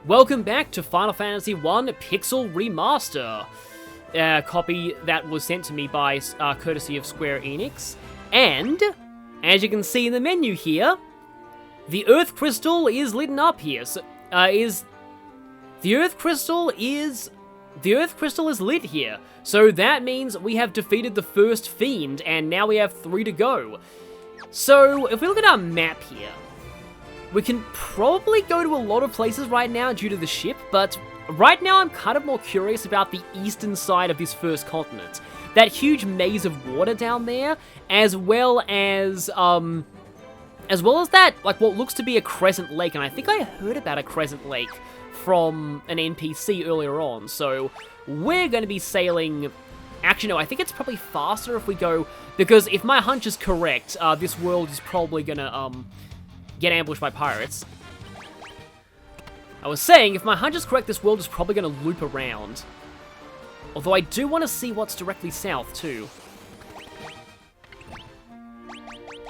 Welcome back to Final Fantasy 1 Pixel Remaster. A copy that was sent to me by courtesy of Square Enix. And, as you can see in the menu here, the Earth Crystal is lit up here. So, the Earth Crystal is lit here. So that means we have defeated the first fiend, and now we have 3 to go. So, if we look at our map here, we can probably go to a lot of places right now due to the ship, but right now I'm kind of more curious about the eastern side of this first continent. That huge maze of water down there, as well as that, like, what looks to be a Crescent Lake, and I think I heard about a Crescent Lake from an NPC earlier on, so we're going to be sailing. Actually, no, I think it's probably faster if we go, because if my hunch is correct, this world is probably gonna, get ambushed by pirates. I was saying, if my hunch is correct, this world is probably going to loop around. Although I do want to see what's directly south, too.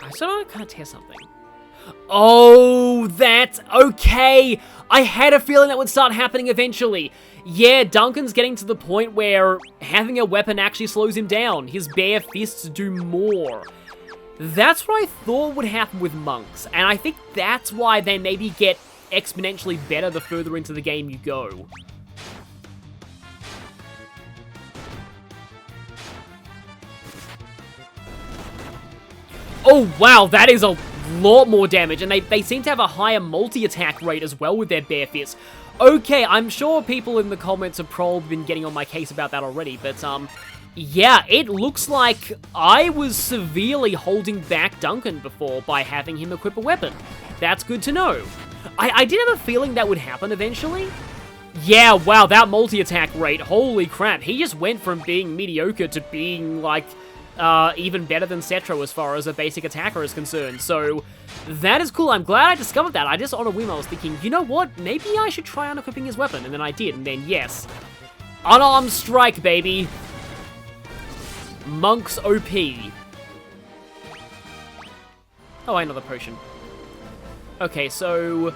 I still want to kind of test something. Oh, that's okay! I had a feeling that would start happening eventually. Yeah, Duncan's getting to the point where having a weapon actually slows him down. His bare fists do more. That's what I thought would happen with monks, and I think that's why they maybe get exponentially better the further into the game you go. Oh wow, that is a lot more damage, and they seem to have a higher multi-attack rate as well with their bare fists. Okay, I'm sure people in the comments have probably been getting on my case about that already, but yeah, it looks like I was severely holding back Duncan before by having him equip a weapon. That's good to know. I did have a feeling that would happen eventually. Yeah, wow, that multi-attack rate, holy crap. He just went from being mediocre to being, like, even better than Cetro as far as a basic attacker is concerned. So, that is cool. I'm glad I discovered that. I just, on a whim, I was thinking, you know what? Maybe I should try unequipping his weapon. And then I did, and then, yes. Unarmed strike, baby. Monk's OP. Oh, another potion. Okay, so...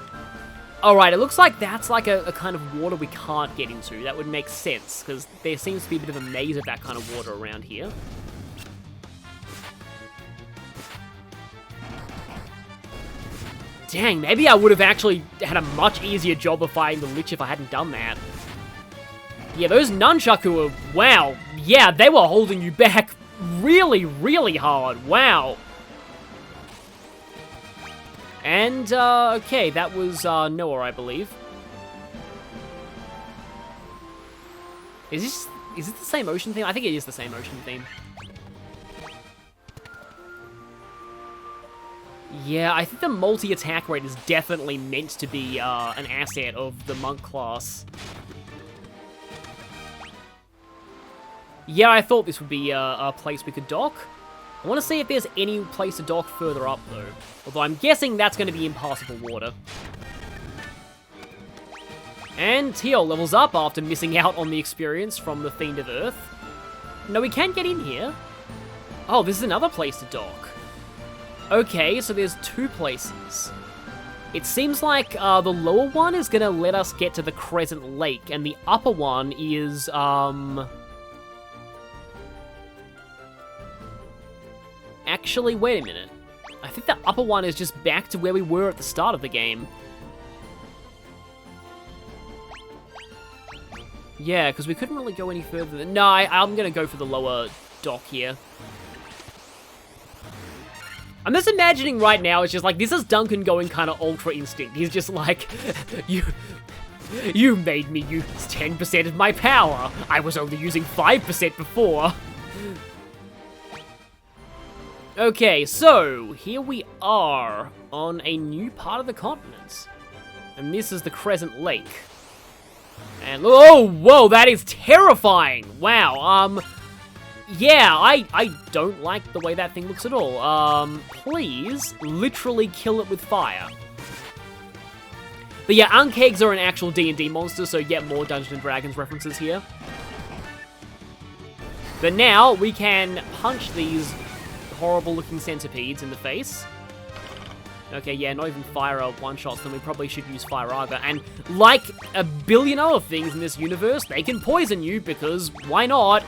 Alright, it looks like that's like a kind of water we can't get into. That would make sense, because there seems to be a bit of a maze of that kind of water around here. Dang, maybe I would have actually had a much easier job of fighting the Lich if I hadn't done that. Yeah, those nunchaku were... Wow. Yeah, they were holding you back really, really hard. Wow. And, okay, that was, Noah, I believe. Is it the same ocean theme? I think it is the same ocean theme. Yeah, I think the multi-attack rate is definitely meant to be, an asset of the monk class. Yeah, I thought this would be a place we could dock. I want to see if there's any place to dock further up, though. Although I'm guessing that's going to be impassable water. And Teal levels up after missing out on the experience from the Fiend of Earth. No, we can get in here. Oh, this is another place to dock. Okay, so there's 2 places. It seems like the lower one is going to let us get to the Crescent Lake, and the upper one is, Actually, wait a minute. I think the upper one is just back to where we were at the start of the game. Yeah, because we couldn't really go any further than... No, I'm going to go for the lower dock here. I'm just imagining right now, it's just like, this is Duncan going kind of Ultra Instinct. He's just like, you made me use 10% of my power. I was only using 5% before. Okay, so, here we are on a new part of the continent. And this is the Crescent Lake. And, oh, whoa, that is terrifying! Wow, yeah, I don't like the way that thing looks at all. Please, literally kill it with fire. But yeah, Unkegs are an actual D&D monster, so get more Dungeons & Dragons references here. But now, we can punch these horrible-looking centipedes in the face. Okay, yeah, not even fire one-shots, then we probably should use Fire Arga. And like a billion other things in this universe, they can poison you, because why not?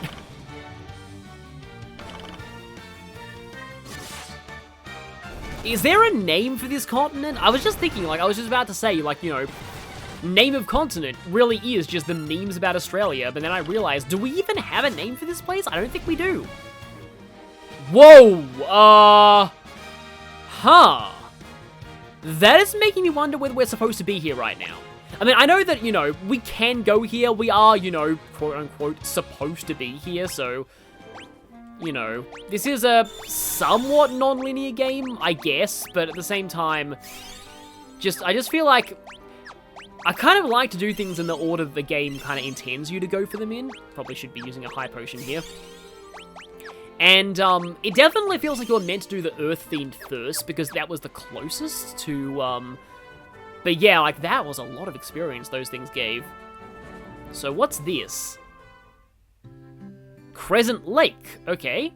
Is there a name for this continent? I was just thinking, like, I was just about to say, like, you know, name of continent really is just the memes about Australia, but then I realized, do we even have a name for this place? I don't think we do. Whoa! Huh. That is making me wonder whether we're supposed to be here right now. I mean, I know that, you know, we can go here. We are, you know, quote-unquote, supposed to be here, so... You know, this is a somewhat non-linear game, I guess, but at the same time, I just feel like I kind of like to do things in the order that the game kind of intends you to go for them in. Probably should be using a high potion here. And it definitely feels like you're meant to do the Earth Fiend first, because that was the closest to, but yeah, like, that was a lot of experience those things gave. So what's this? Crescent Lake, okay.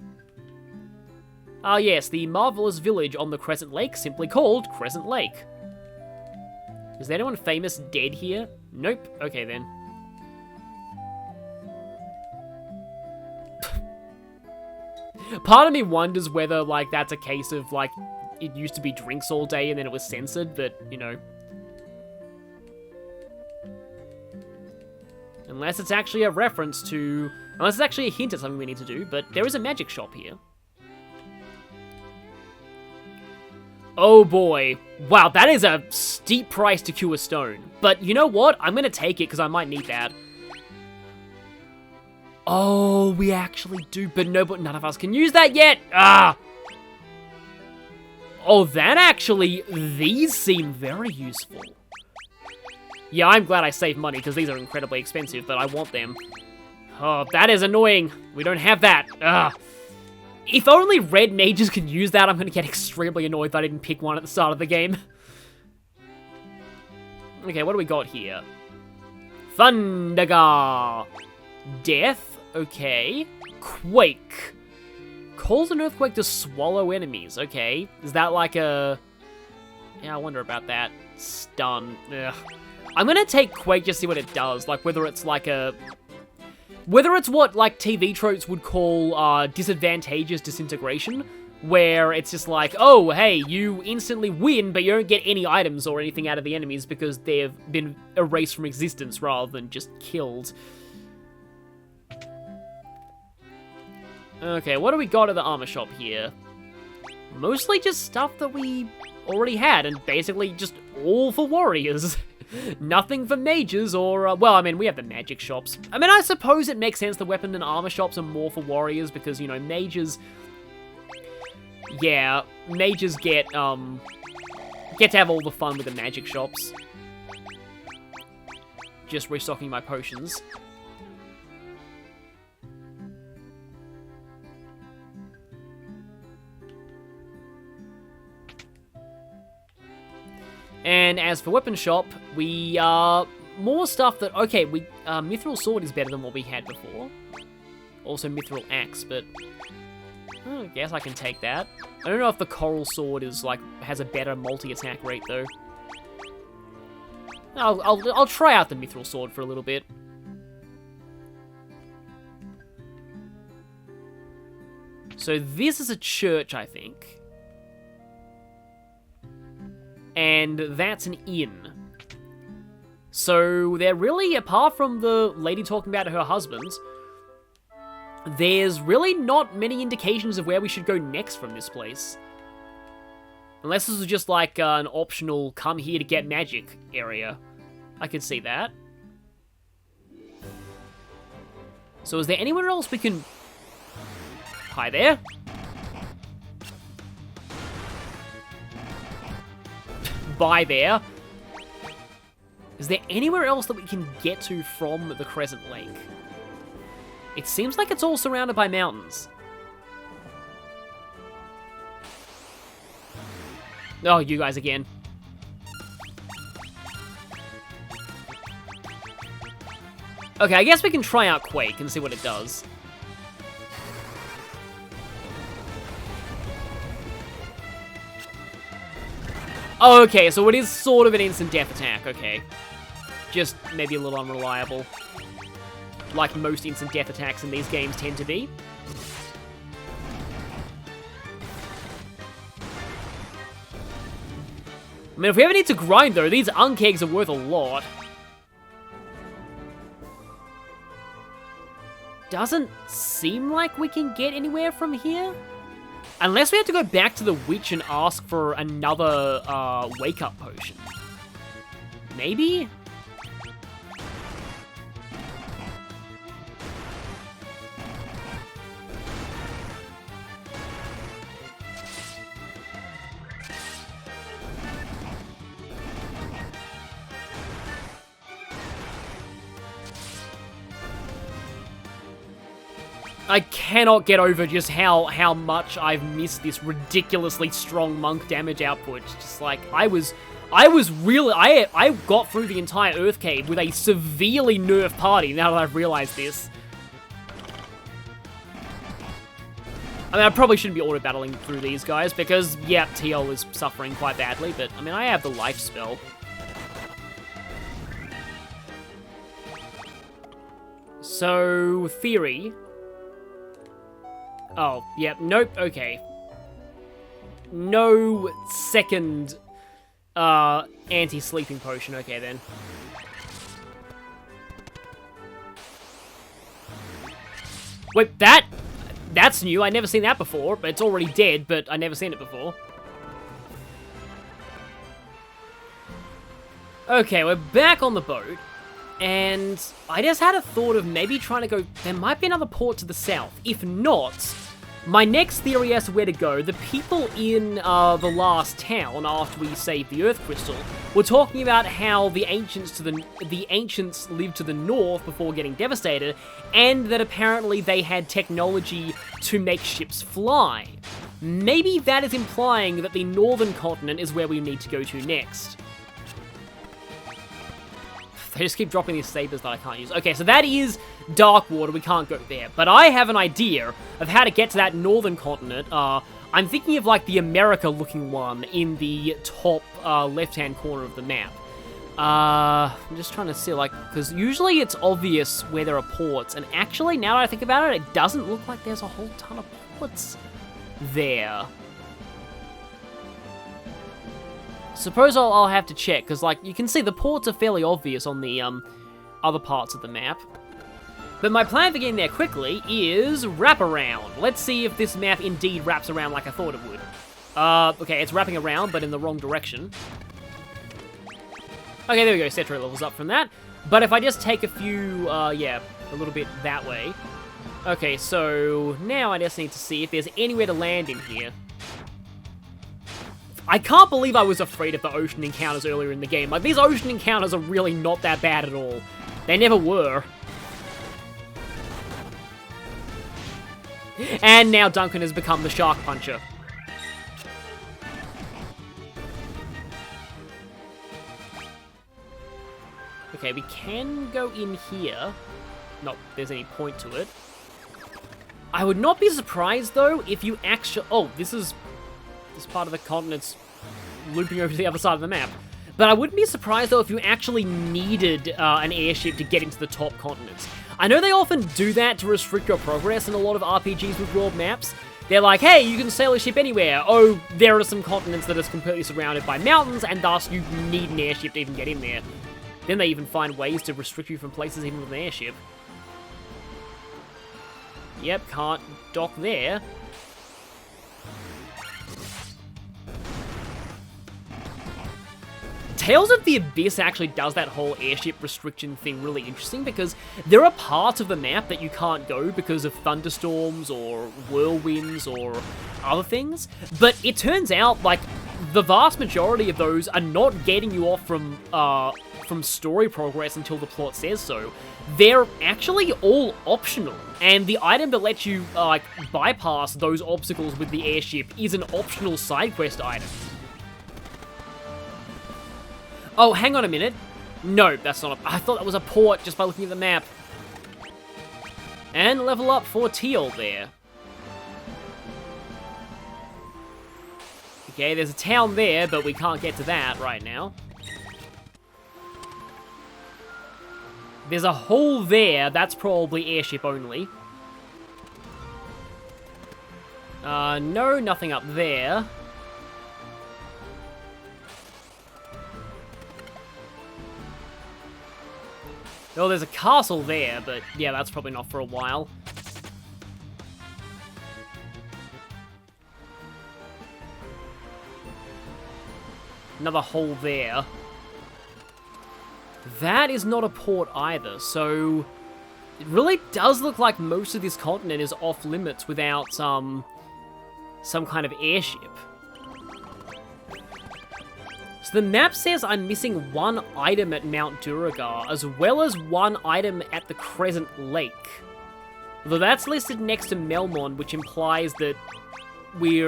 Ah yes, the marvelous village on the Crescent Lake, simply called Crescent Lake. Is there anyone famous dead here? Nope, okay then. Part of me wonders whether, like, that's a case of, like, it used to be drinks all day and then it was censored, but, you know. Unless it's actually a reference to... Unless it's actually a hint at something we need to do, but there is a magic shop here. Oh boy. Wow, that is a steep price to cure stone. But you know what? I'm gonna take it because I might need that. Oh, we actually do, but none of us can use that yet. Ah! Oh, that actually... These seem very useful. Yeah, I'm glad I saved money because these are incredibly expensive, but I want them. Oh, that is annoying. We don't have that. Ugh. If only red mages can use that, I'm going to get extremely annoyed that I didn't pick one at the start of the game. Okay, what do we got here? Thundagar. Death. Okay. Quake. Calls an earthquake to swallow enemies. Okay. Is that like a... Yeah, I wonder about that. Stun. Ugh. I'm going to take Quake just to see what it does. Like, whether it's like a... Whether it's what, like, TV tropes would call disadvantageous disintegration, where it's just like, oh, hey, you instantly win, but you don't get any items or anything out of the enemies because they've been erased from existence rather than just killed. Okay, what do we got at the armor shop here? Mostly just stuff that we already had, and basically just all for warriors. Nothing for mages or, well, I mean, we have the magic shops. I mean, I suppose it makes sense the weapon and armor shops are more for warriors because, you know, mages... Yeah, mages get to have all the fun with the magic shops. Just restocking my potions. And as for weapon shop, we, more stuff that, okay, Mithril Sword is better than what we had before. Also Mithril Axe, but I guess I can take that. I don't know if the Coral Sword is, like, has a better multi-attack rate, though. I'll try out the Mithril Sword for a little bit. So this is a church, I think. And that's an inn. So they're really, apart from the lady talking about her husband, there's really not many indications of where we should go next from this place. Unless this is just like an optional come here to get magic area. I could see that. So is there anywhere else we can... Hi there. Bye there. Is there anywhere else that we can get to from the Crescent Lake? It seems like it's all surrounded by mountains. Oh, you guys again. Okay, I guess we can try out Quake and see what it does. Oh, okay, so it is sort of an instant death attack, okay. Just maybe a little unreliable. Like most instant death attacks in these games tend to be. I mean, if we ever need to grind, though, these unkegs are worth a lot. Doesn't seem like we can get anywhere from here. Unless we have to go back to the witch and ask for another wake-up potion. Maybe? I cannot get over just how much I've missed this ridiculously strong monk damage output. Just like, I got through the entire Earth Cave with a severely nerfed party now that I've realized this. I mean, I probably shouldn't be auto-battling through these guys because, yeah, TL is suffering quite badly, but, I mean, I have the life spell. So, theory... Oh, yeah, nope, okay. No second, anti-sleeping potion, okay then. Wait, that's new, I've never seen that before, but it's already dead, but I've never seen it before. Okay, we're back on the boat. And I just had a thought of maybe trying to go... There might be another port to the south. If not, my next theory as to where to go, the people in the last town, after we saved the Earth Crystal, were talking about how the ancients lived to the north before getting devastated, and that apparently they had technology to make ships fly. Maybe that is implying that the northern continent is where we need to go to next. They just keep dropping these sabers that I can't use. Okay, so that is dark water. We can't go there. But I have an idea of how to get to that northern continent. I'm thinking of, like, the America-looking one in the top left-hand corner of the map. I'm just trying to see, like, because usually it's obvious where there are ports. And actually, now that I think about it, it doesn't look like there's a whole ton of ports there. Suppose I'll have to check, because, like, you can see the ports are fairly obvious on the, other parts of the map. But my plan for getting there quickly is wrap around. Let's see if this map indeed wraps around like I thought it would. Okay, it's wrapping around, but in the wrong direction. Okay, there we go, Cetro levels up from that. But if I just take a few, yeah, a little bit that way. Okay, so now I just need to see if there's anywhere to land in here. I can't believe I was afraid of the ocean encounters earlier in the game. Like, these ocean encounters are really not that bad at all. They never were. And now Duncan has become the shark puncher. Okay, we can go in here. Not there's any point to it. I would not be surprised, though, if you actually... Oh, this part of the continent's looping over to the other side of the map. But I wouldn't be surprised, though, if you actually needed an airship to get into the top continents. I know they often do that to restrict your progress in a lot of RPGs with world maps. They're like, hey, you can sail a ship anywhere. Oh, there are some continents that are completely surrounded by mountains, and thus you need an airship to even get in there. Then they even find ways to restrict you from places even with an airship. Yep, can't dock there. Tales of the Abyss actually does that whole airship restriction thing really interesting because there are parts of the map that you can't go because of thunderstorms or whirlwinds or other things, but it turns out, like, the vast majority of those are not getting you off from story progress until the plot says so. They're actually all optional, and the item that lets you, like, bypass those obstacles with the airship is an optional side quest item. Oh, hang on a minute. No, that's not a... I thought that was a port just by looking at the map. And level up for Teal there. Okay, there's a town there, but we can't get to that right now. There's a hole there. That's probably airship only. No, nothing up there. Oh, there's a castle there, but yeah, that's probably not for a while. Another hole there. That is not a port either, so it really does look like most of this continent is off limits without some kind of airship. So the map says I'm missing one item at Mount Duragar, as well as one item at the Crescent Lake. Though that's listed next to Melmond, which implies that we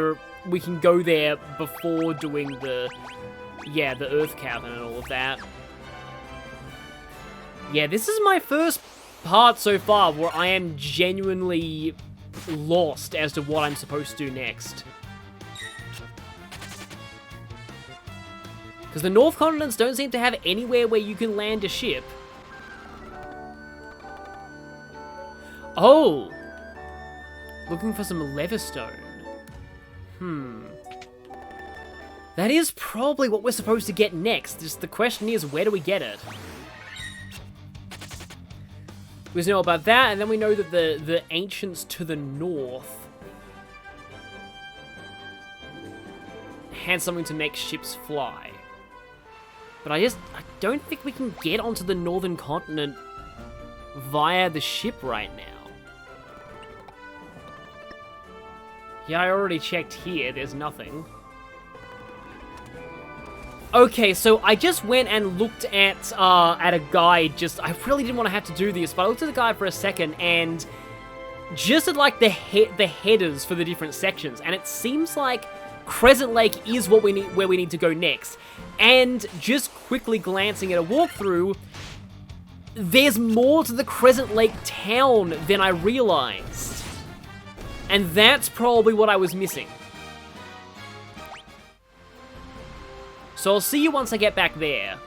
can go there before doing the Earth Cavern and all of that. Yeah, this is my first part so far where I am genuinely lost as to what I'm supposed to do next. Because the North Continents don't seem to have anywhere where you can land a ship. Oh! Looking for some Leatherstone. That is probably what we're supposed to get next. Just the question is, where do we get it? We just know about that, and then we know that the ancients to the north had something to make ships fly. But I don't think we can get onto the northern continent via the ship right now. Yeah, I already checked here. There's nothing. Okay, so I just went and looked at a guide. I really didn't want to have to do this, but I looked at the guide for a second and just at like the headers for the different sections, and it seems like Crescent Lake is where we need to go next. And just quickly glancing at a walkthrough, there's more to the Crescent Lake town than I realized. And that's probably what I was missing. So I'll see you once I get back there.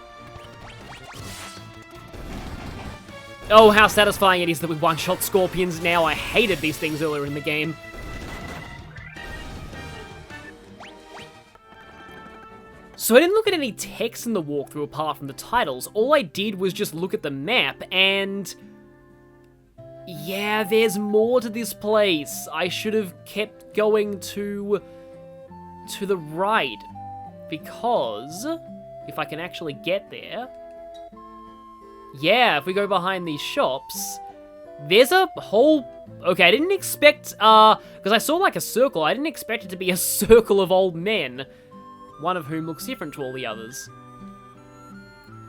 Oh, how satisfying it is that we one-shot scorpions now. I hated these things earlier in the game. So I didn't look at any text in the walkthrough apart from the titles. All I did was just look at the map, and yeah, there's more to this place. I should have kept going to the right, because if I can actually get there, yeah, if we go behind these shops, there's a whole... Okay, I didn't expect, because I saw like a circle, I didn't expect it to be a circle of old men, one of whom looks different to all the others.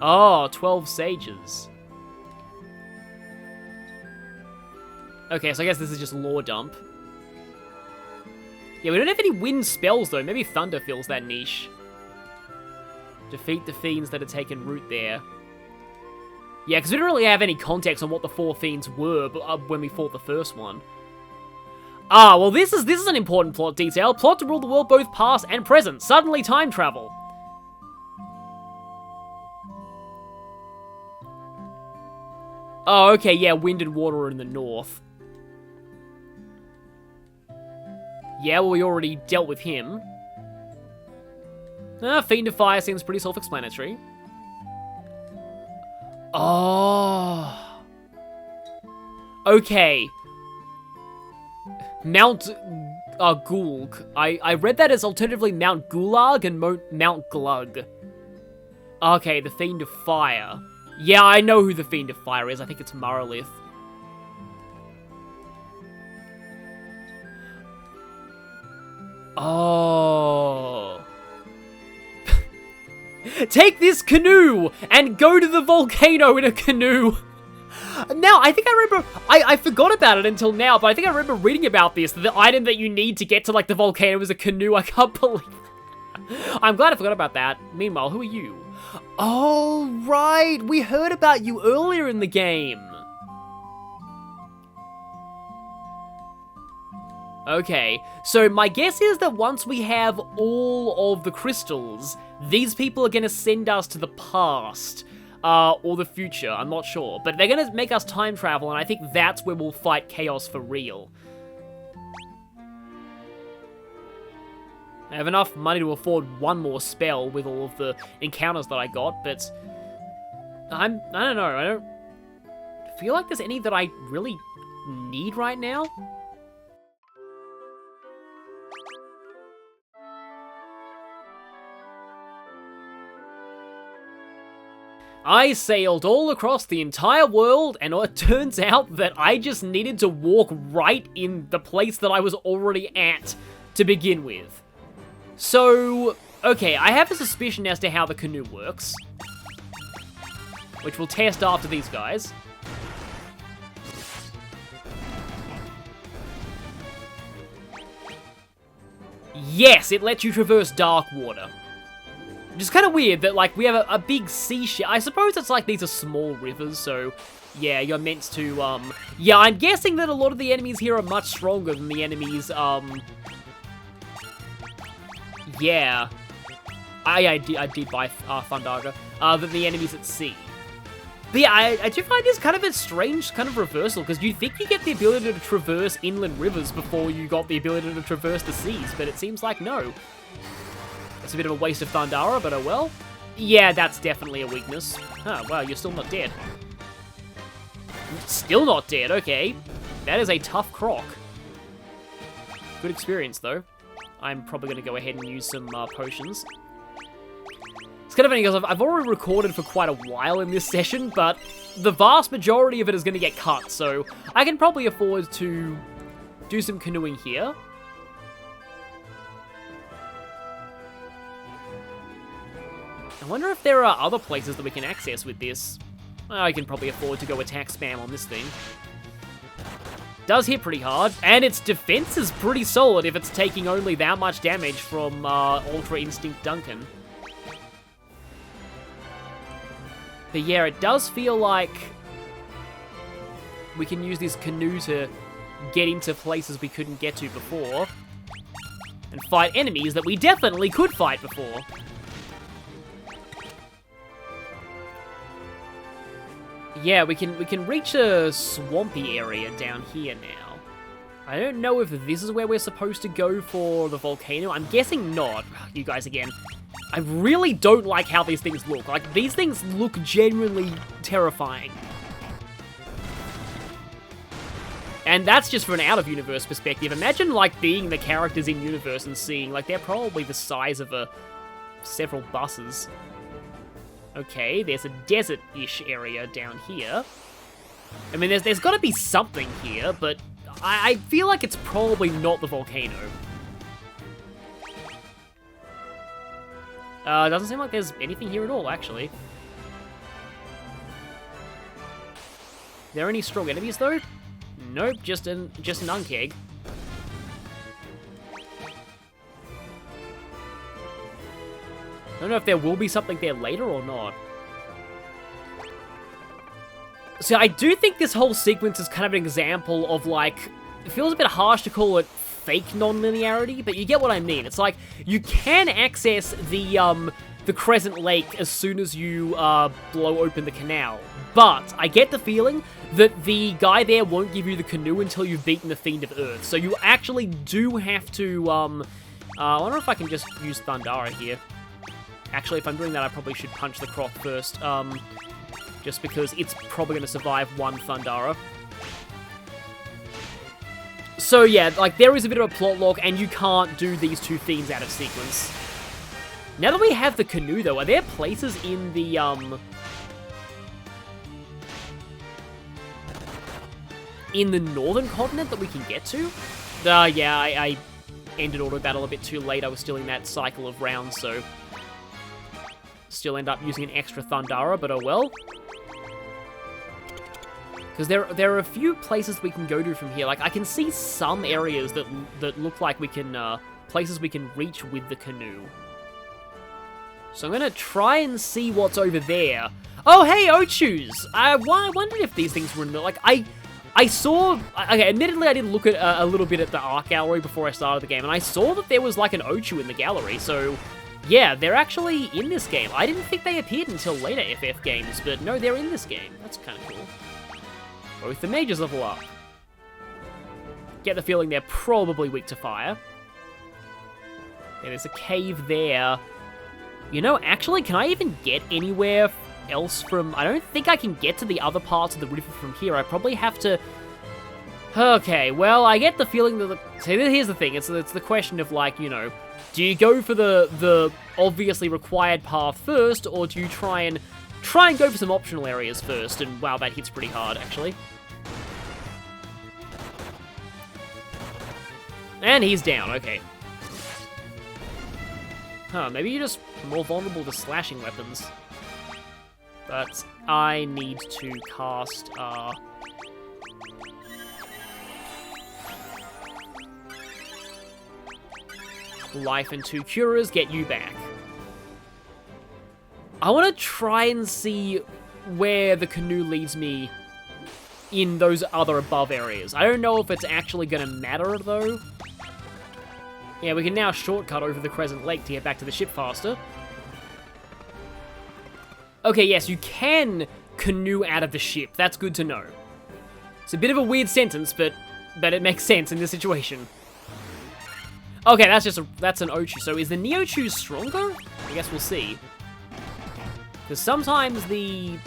Oh, 12 sages. Okay, so I guess this is just lore dump. Yeah, we don't have any wind spells though, maybe thunder fills that niche. Defeat the fiends that had taken root there. Yeah, because we didn't really have any context on what the 4 fiends were when we fought the first one. Ah, well this is an important plot detail. Plot to rule the world both past and present. Suddenly time travel. Oh, okay, yeah, wind and water are in the north. Yeah, well we already dealt with him. Fiend of Fire seems pretty self-explanatory. Oh. Okay. Mount Gulg. I read that as alternatively Mount Gulag and Mount Glug. Okay, the Fiend of Fire. Yeah, I know who the Fiend of Fire is. I think it's Maralith. Oh. Take this canoe and go to the volcano in a canoe. Now, I think I remember, I forgot about it until now, but I think I remember reading about this. The item that you need to get to, like, the volcano is a canoe. I can't believe I'm glad I forgot about that. Meanwhile, who are you? Oh, right. We heard about you earlier in the game. Okay, so my guess is that once we have all of the crystals, these people are going to send us to the past, or the future, I'm not sure. But they're going to make us time travel, and I think that's where we'll fight Chaos for real. I have enough money to afford one more spell with all of the encounters that I got, but I don't know, I don't feel like there's any that I really need right now. I sailed all across the entire world, and it turns out that I just needed to walk right in the place that I was already at to begin with. So, okay, I have a suspicion as to how the canoe works, which we'll test after these guys. Yes, it lets you traverse dark water. Which is kind of weird that, like, we have a big sea shell. I suppose it's like these are small rivers, so, yeah, you're meant to, yeah, I'm guessing that a lot of the enemies here are much stronger than the enemies, yeah. I did buy, Thundaga, than the enemies at sea. But yeah, I do find this kind of a strange kind of reversal, because you'd think you get the ability to traverse inland rivers before you got the ability to traverse the seas, but it seems like no. It's a bit of a waste of Thundara, but oh well. Yeah, that's definitely a weakness. Huh, wow, you're still not dead. Still not dead, okay. That is a tough croc. Good experience, though. I'm probably going to go ahead and use some potions. It's kind of funny because I've already recorded for quite a while in this session, but the vast majority of it is going to get cut, so I can probably afford to do some canoeing here. I wonder if there are other places that we can access with this. I can probably afford to go attack spam on this thing. Does hit pretty hard, and its defense is pretty solid if it's taking only that much damage from Ultra Instinct Duncan. But yeah, it does feel like we can use this canoe to get into places we couldn't get to before, and fight enemies that we definitely could fight before. Yeah, we can reach a swampy area down here now. I don't know if this is where we're supposed to go for the volcano. I'm guessing not. You guys again. I really don't like how these things look. Like, these things look genuinely terrifying. And that's just from an out-of-universe perspective. Imagine, like, being the characters in universe and seeing, like, they're probably the size of several buses. Okay, there's a desert-ish area down here. I mean, there's got to be something here, but I feel like it's probably not the volcano. Doesn't seem like there's anything here at all, actually. Are there any strong enemies, though? Nope, just an unkeg. I don't know if there will be something there later or not. So I do think this whole sequence is kind of an example of, like, it feels a bit harsh to call it fake non-linearity, but you get what I mean. It's like, you can access the Crescent Lake as soon as you blow open the canal, but I get the feeling that the guy there won't give you the canoe until you've beaten the Fiend of Earth, so you actually do have to, I wonder if I can just use Thundara here. Actually, if I'm doing that, I probably should punch the croc first, just because it's probably going to survive one Thundara. So yeah, like, there is a bit of a plot lock, and you can't do these two themes out of sequence. Now that we have the canoe, though, are there places in the, in the northern continent that we can get to? Yeah, I ended auto battle a bit too late. I was still in that cycle of rounds, so still end up using an extra Thundara, but oh well. Because there are a few places we can go to from here. Like, I can see some areas that look like we can, places we can reach with the canoe. So I'm gonna try and see what's over there. Oh, hey, Ochus! I wondered if these things were, like, I saw... Okay, admittedly, I did look at a little bit at the art gallery before I started the game, and I saw that there was, like, an Ochu in the gallery, so... Yeah, they're actually in this game. I didn't think they appeared until later FF games, but no, they're in this game. That's kind of cool. Both the mages level up. Get the feeling they're probably weak to fire. Yeah, there's a cave there. You know, actually, can I even get anywhere else from... I don't think I can get to the other parts of the river from here. I probably have to... Okay, well, I get the feeling that... See, here's the thing. It's the question of, like, you know... Do you go for the obviously required path first, or do you try and go for some optional areas first? And wow, that hits pretty hard, actually. And he's down, okay. Huh, maybe you're just more vulnerable to slashing weapons. But I need to cast, Life and 2 Curas get you back. I want to try and see where the canoe leads me in those other above areas. I don't know if it's actually going to matter, though. Yeah, we can now shortcut over the Crescent Lake to get back to the ship faster. Okay, yes, you can canoe out of the ship. That's good to know. It's a bit of a weird sentence, but it makes sense in this situation. Okay, that's an Ochu. So is the Neochu stronger? I guess we'll see. Because sometimes the...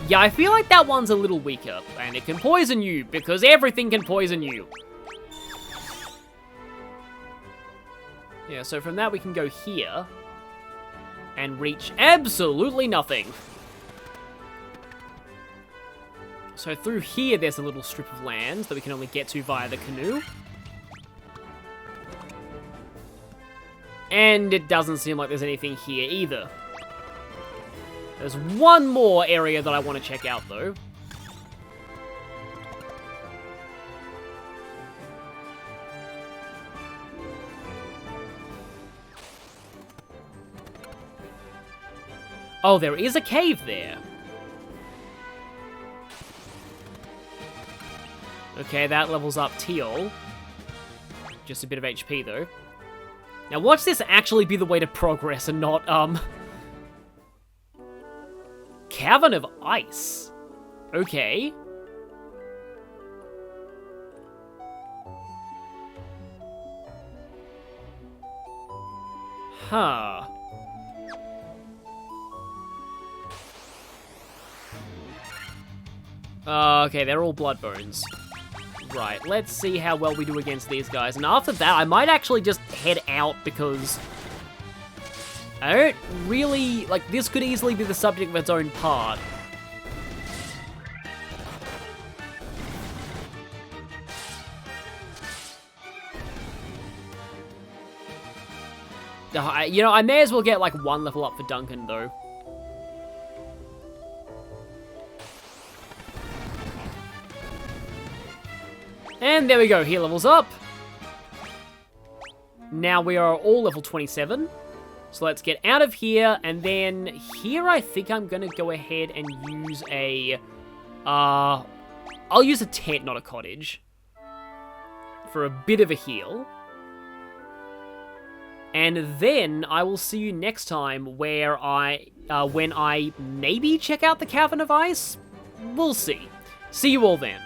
Yeah, I feel like that one's a little weaker. And it can poison you, because everything can poison you. Yeah, so from that we can go here. And reach absolutely nothing. So through here, there's a little strip of land that we can only get to via the canoe. And it doesn't seem like there's anything here either. There's one more area that I want to check out, though. Oh, there is a cave there. Okay, that levels up Teal. Just a bit of HP, though. Now, watch this actually be the way to progress and not, Cavern of Ice. Okay. Huh. Okay, they're all blood bones. Right, let's see how well we do against these guys. And after that, I might actually just head out because I don't really... Like, this could easily be the subject of its own part. You know, I may as well get, like, one level up for Duncan, though. And there we go, he levels up. Now we are all level 27. So let's get out of here, and then here I think I'm gonna go ahead and use a... I'll use a tent, not a cottage. For a bit of a heal. And then I will see you next time where when I maybe check out the Cavern of Ice? We'll see. See you all then.